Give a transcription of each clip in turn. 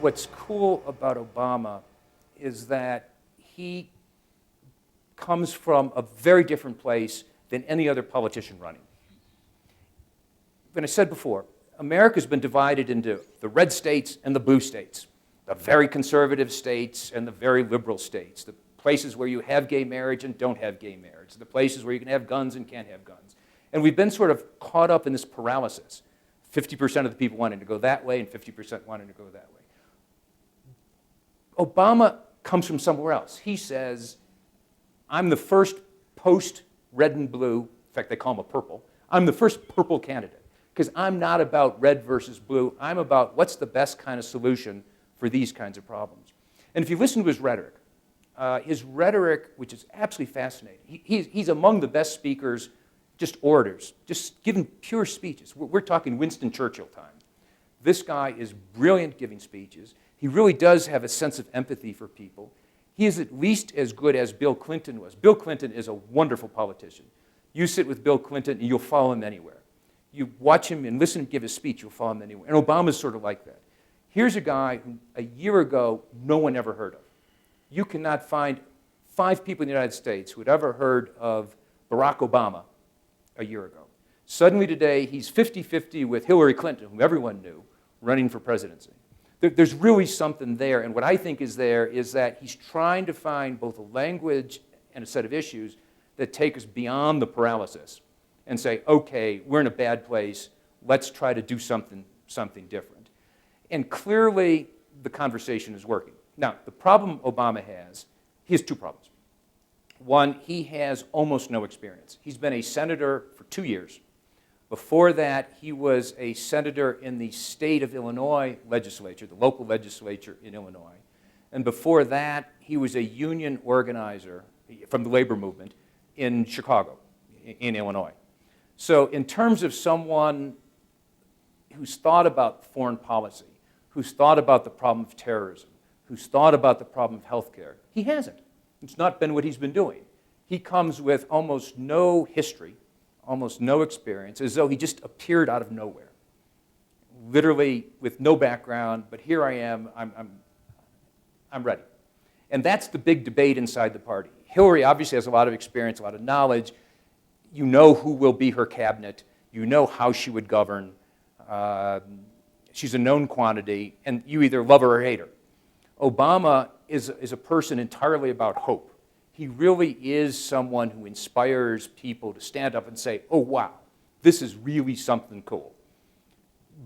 what's cool about Obama is that he comes from a very different place than any other politician running. And I said before, America's been divided into the red states and the blue states, the very conservative states and the very liberal states, the places where you have gay marriage and don't have gay marriage, the places where you can have guns and can't have guns. And we've been sort of caught up in this paralysis. 50% of the people wanting to go that way and 50% wanting to go that way. Obama comes from somewhere else. He says, I'm the first post-red and blue, in fact, they call him a purple, I'm the first purple candidate, because I'm not about red versus blue. I'm about what's the best kind of solution for these kinds of problems. And if you listen to his rhetoric, which is absolutely fascinating, he's among the best speakers, just orators, just giving pure speeches. We're talking Winston Churchill time. This guy is brilliant giving speeches. He really does have a sense of empathy for people. He is at least as good as Bill Clinton was. Bill Clinton is a wonderful politician. You sit with Bill Clinton and you'll follow him anywhere. You watch him and listen to him give his speech, you'll follow him anywhere. And Obama's sort of like that. Here's a guy who a year ago no one ever heard of. You cannot find 5 people in the United States who had ever heard of Barack Obama a year ago. Suddenly today, he's 50-50 with Hillary Clinton, whom everyone knew, running for presidency. There's really something there, and what I think is there is that he's trying to find both a language and a set of issues that take us beyond the paralysis and say, okay, we're in a bad place, let's try to do something different. And clearly, the conversation is working. Now, the problem Obama has, he has 2 problems. One, he has almost no experience. He's been a senator for 2 years. Before that, he was a senator in the state of Illinois legislature, the local legislature in Illinois. And before that, he was a union organizer from the labor movement in Chicago, in Illinois. So in terms of someone who's thought about foreign policy, who's thought about the problem of terrorism, who's thought about the problem of healthcare, he hasn't. It's not been what he's been doing. He comes with almost no history, almost no experience, as though he just appeared out of nowhere. Literally with no background, but here I am, I'm ready. And that's the big debate inside the party. Hillary obviously has a lot of experience, a lot of knowledge. You know who will be her cabinet. You know how she would govern. She's a known quantity, and you either love her or hate her. Obama is a person entirely about hope. He really is someone who inspires people to stand up and say, oh, wow, this is really something cool.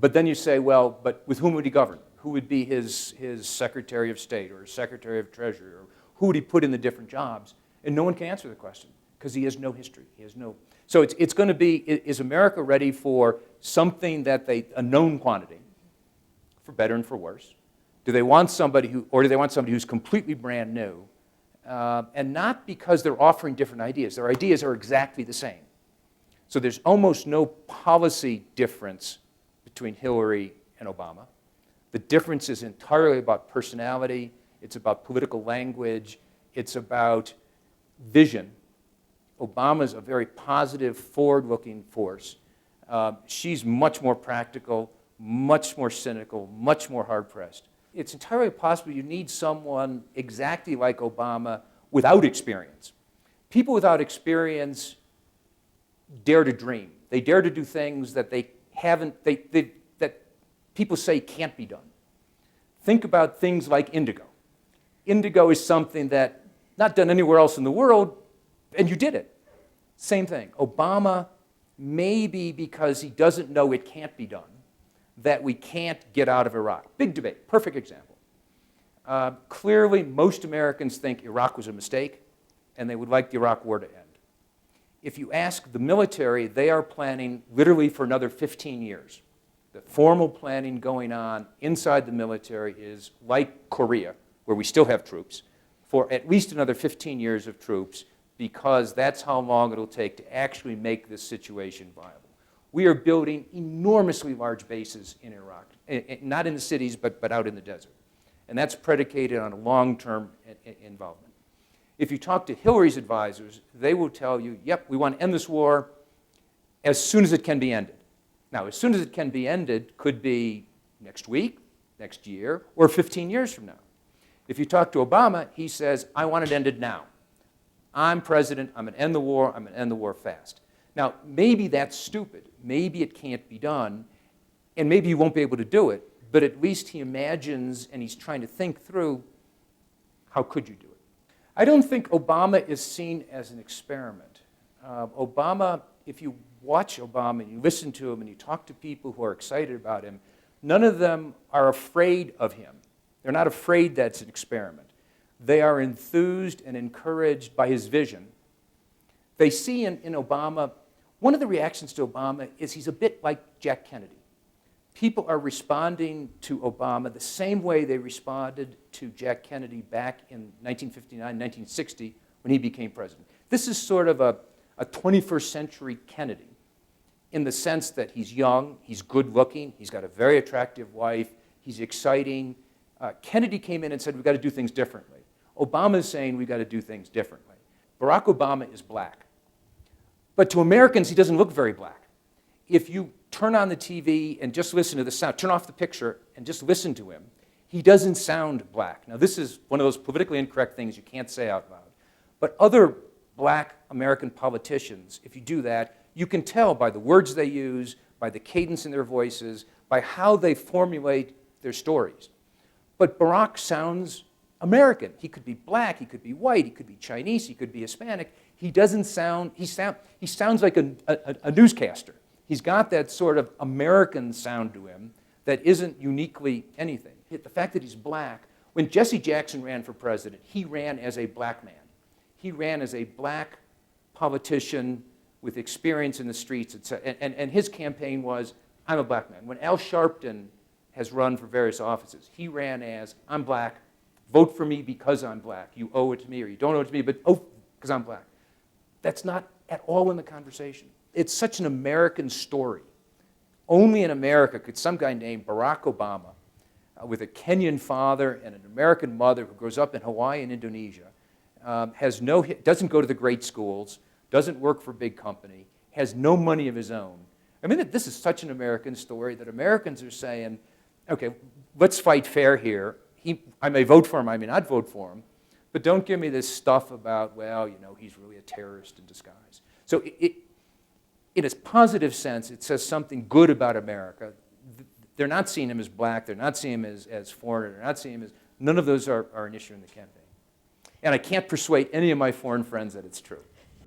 But then you say, well, but with whom would he govern? Who would be his Secretary of State or his Secretary of Treasury? Or who would he put in the different jobs? And no one can answer the question because he has no history. He has no. So it's going to be, is America ready for something that a known quantity, for better and for worse? Do they want somebody who's completely brand new? And not because they're offering different ideas. Their ideas are exactly the same. So there's almost no policy difference between Hillary and Obama. The difference is entirely about personality. It's about political language. It's about vision. Obama's a very positive, forward-looking force. She's much more practical, much more cynical, much more hard-pressed. It's entirely possible you need someone exactly like Obama without experience. People without experience dare to dream. They dare to do things that they haven't, that people say can't be done. Think about things like indigo. Indigo is something that not done anywhere else in the world, and you did it. Same thing. Obama, maybe because he doesn't know it can't be done, that we can't get out of Iraq. Big debate, perfect example. Clearly, most Americans think Iraq was a mistake, and they would like the Iraq war to end. If you ask the military, they are planning literally for another 15 years. The formal planning going on inside the military is like Korea, where we still have troops, for at least another 15 years of troops, because that's how long it'll take to actually make this situation viable. We are building enormously large bases in Iraq, not in the cities, but out in the desert. And that's predicated on a long-term involvement. If you talk to Hillary's advisors, they will tell you, yep, we want to end this war as soon as it can be ended. Now, as soon as it can be ended could be next week, next year or 15 years from now. If you talk to Obama, he says, I want it ended now. I'm president, I'm going to end the war, I'm going to end the war fast. Now, maybe that's stupid. Maybe it can't be done, and maybe he won't be able to do it, but at least he imagines and he's trying to think through, how could you do it? I don't think Obama is seen as an experiment. Obama, if you watch Obama and you listen to him and you talk to people who are excited about him, none of them are afraid of him. They're not afraid that it's an experiment. They are enthused and encouraged by his vision. They see in Obama, one of the reactions to Obama is he's a bit like Jack Kennedy. People are responding to Obama the same way they responded to Jack Kennedy back in 1959, 1960, when he became president. This is sort of a 21st century Kennedy in the sense that he's young, he's good looking, he's got a very attractive wife, he's exciting. Kennedy came in and said, we've got to do things differently. Obama is saying we've got to do things differently. Barack Obama is black. But to Americans, he doesn't look very black. If you turn on the TV and just listen to the sound, turn off the picture and just listen to him, he doesn't sound black. Now, this is one of those politically incorrect things you can't say out loud. But other black American politicians, if you do that, you can tell by the words they use, by the cadence in their voices, by how they formulate their stories. But Barack sounds American. He could be black, he could be white, he could be Chinese, he could be Hispanic. He doesn't sound, he sounds like a newscaster. He's got that sort of American sound to him that isn't uniquely anything. The fact that he's black, when Jesse Jackson ran for president, he ran as a black man. He ran as a black politician with experience in the streets, and his campaign was, I'm a black man. When Al Sharpton has run for various offices, he ran as, I'm black, vote for me because I'm black. You owe it to me or you don't owe it to me, but oh, because I'm black. That's not at all in the conversation. It's such an American story. Only in America could some guy named Barack Obama, with a Kenyan father and an American mother who grows up in Hawaii and Indonesia, doesn't go to the great schools, doesn't work for a big company, has no money of his own. I mean, this is such an American story that Americans are saying, okay, let's fight fair here. I may vote for him, I may not vote for him, but don't give me this stuff about, well, you know, he's really a terrorist in disguise. So in a positive sense, it says something good about America. They're not seeing him as black, they're not seeing him as foreign, they're not seeing him as, none of those are an issue in the campaign. And I can't persuade any of my foreign friends that it's true.